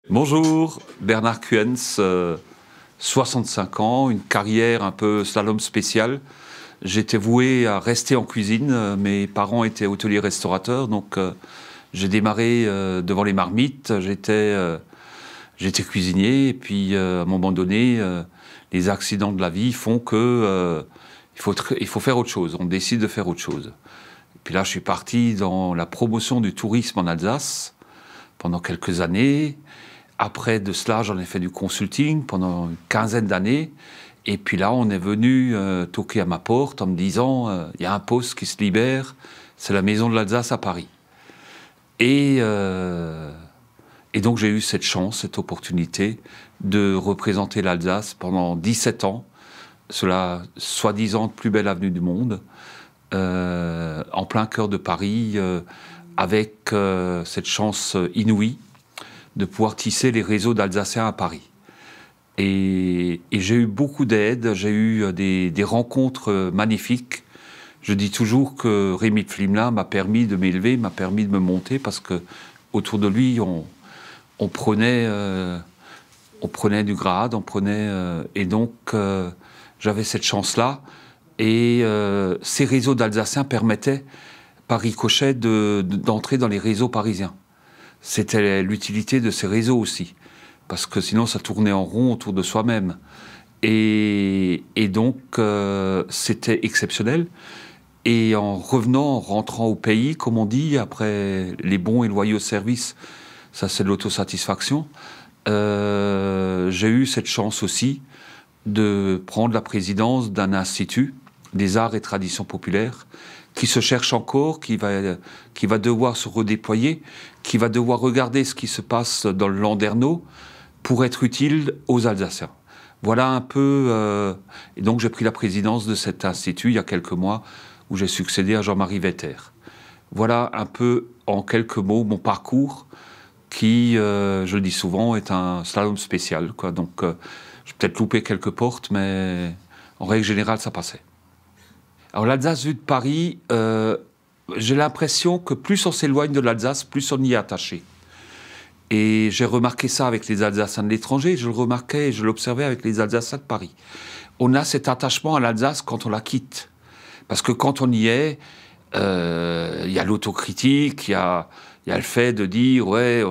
Bonjour, Bernard Kuens, 65 ans, une carrière un peu slalom spécial. J'étais voué à rester en cuisine, mes parents étaient hôteliers-restaurateurs, donc j'ai démarré devant les marmites, j'étais cuisinier, et puis à un moment donné, les accidents de la vie font que il faut faire autre chose, on décide de faire autre chose. Et puis là, je suis parti dans la promotion du tourisme en Alsace pendant quelques années. Après de cela, j'en ai fait du consulting pendant une quinzaine d'années. Et puis là, on est venu toquer à ma porte en me disant il y a un poste qui se libère, c'est la Maison de l'Alsace à Paris. Et donc j'ai eu cette chance, cette opportunité de représenter l'Alsace pendant 17 ans, sur la soi-disant plus belle avenue du monde, en plein cœur de Paris, avec cette chance inouïe de pouvoir tisser les réseaux d'Alsaciens à Paris. Et j'ai eu beaucoup d'aide, j'ai eu des rencontres magnifiques. Je dis toujours que Rémi Pflimlin m'a permis de m'élever, m'a permis de me monter, parce que autour de lui, on prenait du grade, et donc j'avais cette chance-là. Et ces réseaux d'Alsaciens permettaient, par ricochet, d'entrer dans les réseaux parisiens. C'était l'utilité de ces réseaux aussi, parce que sinon ça tournait en rond autour de soi-même. Et donc c'était exceptionnel. Et en revenant, en rentrant au pays, comme on dit, après les bons et loyaux services, ça c'est de l'autosatisfaction, j'ai eu cette chance aussi de prendre la présidence d'un institut des arts et traditions populaires qui se cherche encore, qui va devoir se redéployer, qui va devoir regarder ce qui se passe dans le Landerneau pour être utile aux Alsaciens. Voilà un peu... et donc j'ai pris la présidence de cet institut il y a quelques mois, où j'ai succédé à Jean-Marie Vetter. Voilà un peu, en quelques mots, mon parcours qui, je le dis souvent, est un slalom spécial, quoi. Donc j'ai peut-être loupé quelques portes, mais en règle générale, ça passait. Alors l'Alsace vue de Paris, j'ai l'impression que plus on s'éloigne de l'Alsace, plus on y est attaché. Et j'ai remarqué ça avec les Alsaciens de l'étranger, je le remarquais et je l'observais avec les Alsaciens de Paris. On a cet attachement à l'Alsace quand on la quitte. Parce que quand on y est, il y a l'autocritique, il y a le fait de dire ouais,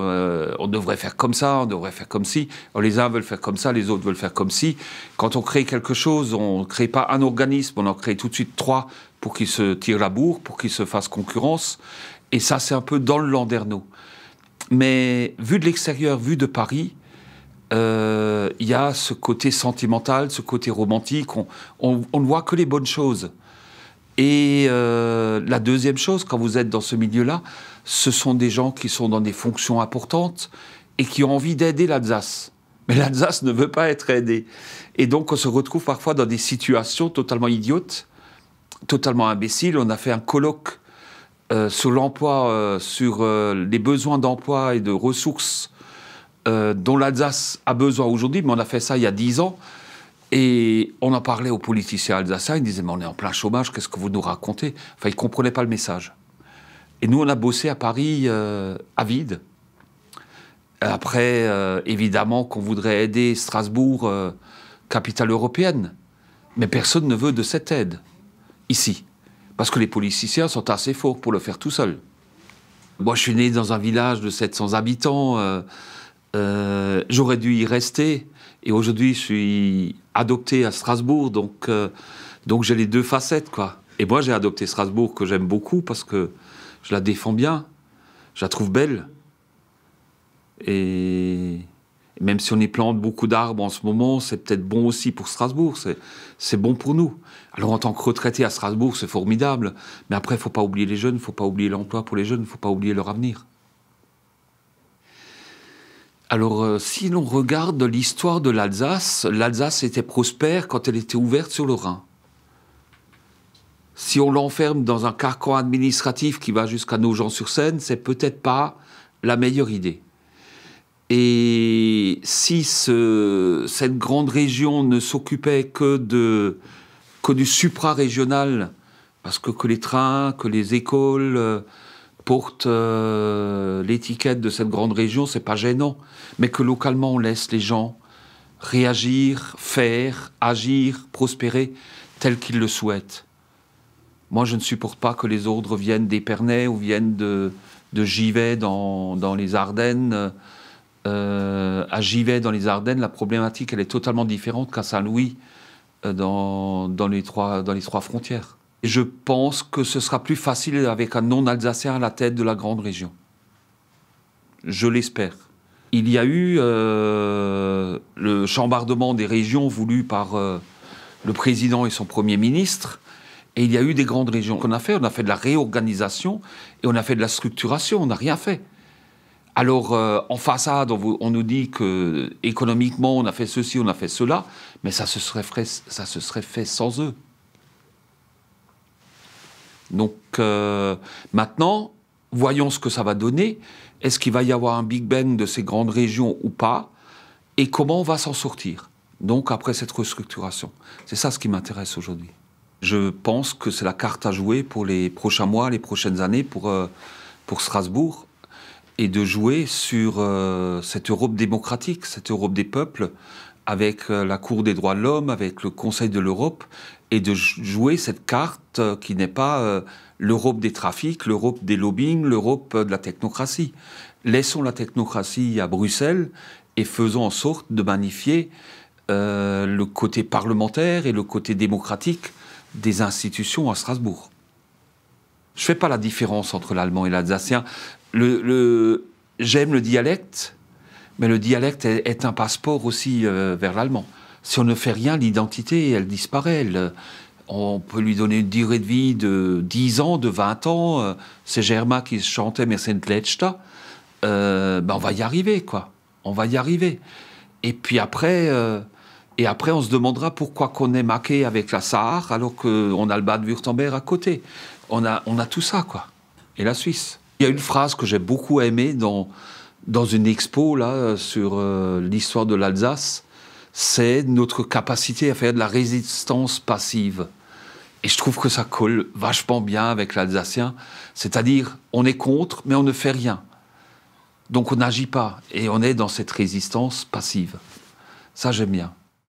on devrait faire comme ça, on devrait faire comme ci. Alors, les uns veulent faire comme ça, les autres veulent faire comme ci. Quand on crée quelque chose, on ne crée pas un organisme, on en crée tout de suite 3 pour qu'ils se tirent la bourre, pour qu'ils se fassent concurrence. Et ça, c'est un peu dans le Landerneau. Mais vu de l'extérieur, vu de Paris, il y a ce côté sentimental, ce côté romantique. On ne voit que les bonnes choses. Et la deuxième chose, quand vous êtes dans ce milieu-là, ce sont des gens qui sont dans des fonctions importantes et qui ont envie d'aider l'Alsace. Mais l'Alsace ne veut pas être aidée. Et donc on se retrouve parfois dans des situations totalement idiotes, totalement imbéciles. On a fait un colloque sur l'emploi, sur les besoins d'emploi et de ressources dont l'Alsace a besoin aujourd'hui, mais on a fait ça il y a 10 ans. Et on en parlait aux politiciens alsaciens, ils disaient « mais on est en plein chômage, qu'est-ce que vous nous racontez ?» Enfin, ils ne comprenaient pas le message. Et nous, on a bossé à Paris à vide. Après, évidemment qu'on voudrait aider Strasbourg, capitale européenne. Mais personne ne veut de cette aide, ici. Parce que les politiciens sont assez forts pour le faire tout seuls. Moi, je suis né dans un village de 700 habitants. J'aurais dû y rester. Et aujourd'hui, je suis adopté à Strasbourg, donc j'ai les deux facettes, quoi. Et moi, j'ai adopté Strasbourg, que j'aime beaucoup, parce que je la défends bien, je la trouve belle. Et même si on y plante beaucoup d'arbres en ce moment, c'est peut-être bon aussi pour Strasbourg, c'est bon pour nous. Alors en tant que retraité à Strasbourg, c'est formidable, mais après, il ne faut pas oublier les jeunes, il ne faut pas oublier l'emploi pour les jeunes, il ne faut pas oublier leur avenir. Alors, si l'on regarde l'histoire de l'Alsace, l'Alsace était prospère quand elle était ouverte sur le Rhin. Si on l'enferme dans un carcan administratif qui va jusqu'à Nogent-sur-Seine, c'est peut-être pas la meilleure idée. Et si cette grande région ne s'occupait que du supra-régional, parce que les trains, que les écoles, porte l'étiquette de cette grande région, c'est pas gênant. Mais que localement, on laisse les gens réagir, faire, agir, prospérer tel qu'ils le souhaitent. Moi, je ne supporte pas que les ordres viennent d'Épernay ou viennent de Givet dans les Ardennes. À Givet, dans les Ardennes, la problématique, elle est totalement différente qu'à Saint-Louis, dans les trois frontières. Et je pense que ce sera plus facile avec un non-alsacien à la tête de la grande région. Je l'espère. Il y a eu le chambardement des régions voulu par le président et son Premier ministre. Et il y a eu des grandes régions qu'on a fait. On a fait de la réorganisation et on a fait de la structuration. On n'a rien fait. Alors, en façade, on nous dit que économiquement, on a fait ceci, on a fait cela, mais ça se serait fait sans eux. Donc, maintenant, voyons ce que ça va donner. Est-ce qu'il va y avoir un Big Bang de ces grandes régions ou pas? Et comment on va s'en sortir? Donc, après cette restructuration. C'est ça ce qui m'intéresse aujourd'hui. Je pense que c'est la carte à jouer pour les prochains mois, les prochaines années pour Strasbourg, et de jouer sur cette Europe démocratique, cette Europe des peuples, avec la Cour des droits de l'homme, avec le Conseil de l'Europe, et de jouer cette carte qui n'est pas l'Europe des trafics, l'Europe des lobbying, l'Europe de la technocratie. Laissons la technocratie à Bruxelles et faisons en sorte de magnifier le côté parlementaire et le côté démocratique des institutions à Strasbourg. Je ne fais pas la différence entre l'allemand et l'alsacien. J'aime le dialecte, mais le dialecte est un passeport aussi vers l'allemand. Si on ne fait rien, l'identité, elle disparaît. On peut lui donner une durée de vie de 10 ans, de 20 ans. C'est Germain qui chantait « Mir sind letzter ». On va y arriver, quoi. On va y arriver. Et puis après, on se demandera pourquoi qu'on est maqué avec la Sarre alors qu'on a le Bade-Wurtemberg à côté. On a tout ça, quoi. Et la Suisse. Il y a une phrase que j'ai beaucoup aimée dans une expo là, sur l'histoire de l'Alsace. C'est notre capacité à faire de la résistance passive. Et je trouve que ça colle vachement bien avec l'alsacien. C'est-à-dire, on est contre, mais on ne fait rien. Donc on n'agit pas. Et on est dans cette résistance passive. Ça, j'aime bien.